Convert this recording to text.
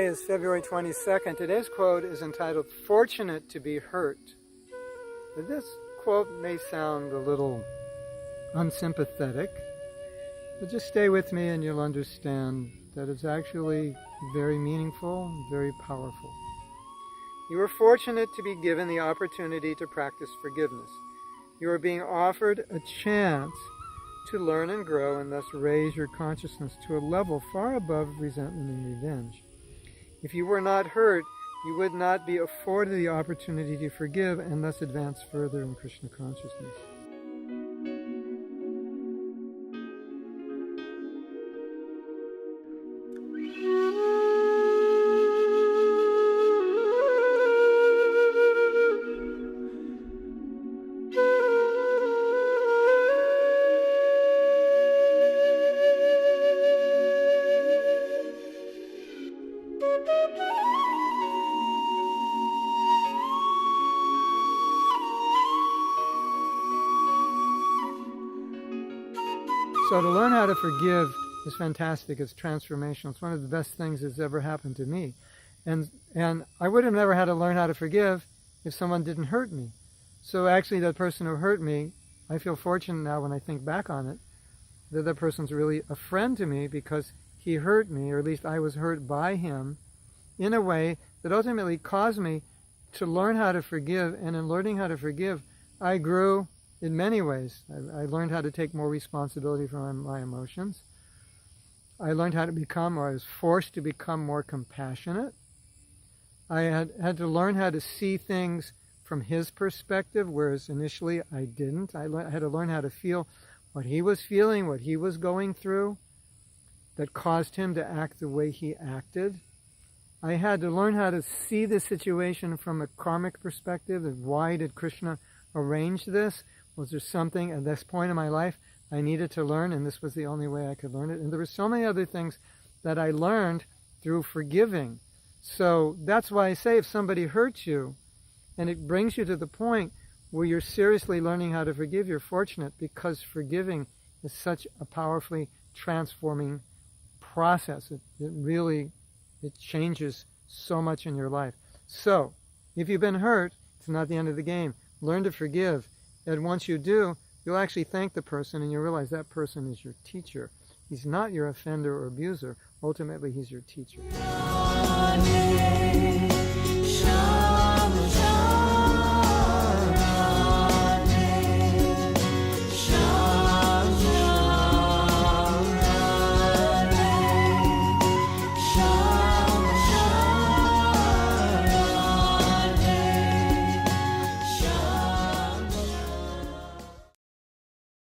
is February 22nd. Today's quote is entitled, "Fortunate to be hurt." This quote may sound a little unsympathetic, but just stay with me and you'll understand that it's actually very meaningful and very powerful. You are fortunate to be given the opportunity to practice forgiveness. You are being offered a chance to learn and grow and thus raise your consciousness to a level far above resentment and revenge. If you were not hurt, you would not be afforded the opportunity to forgive and thus advance further in Krishna consciousness. So to learn how to forgive is fantastic. It's transformational. It's one of the best things that's ever happened to me. And I would have never had to learn how to forgive if someone didn't hurt me. So actually that person who hurt me, I feel fortunate now when I think back on it, that that person's really a friend to me because he hurt me, or at least I was hurt by him, in a way that ultimately caused me to learn how to forgive. And in learning how to forgive, I grew in many ways. I learned how to take more responsibility for my emotions. I learned how to become, or I was forced to become, more compassionate. I had to learn how to see things from his perspective, whereas initially I didn't. I had to learn how to feel what he was feeling, what he was going through, that caused him to act the way he acted. I had to learn how to see the situation from a karmic perspective, and why did Krishna arrange this? Was there something at this point in my life I needed to learn, and this was the only way I could learn it? And there were so many other things that I learned through forgiving. So that's why I say if somebody hurts you, and it brings you to the point where you're seriously learning how to forgive, you're fortunate, because forgiving is such a powerfully transforming process. It changes so much in your life. So if you've been hurt, it's not the end of the game. Learn to forgive. And once you do, you'll actually thank the person, and you realize that person is your teacher. He's not your offender or abuser. Ultimately, he's your teacher.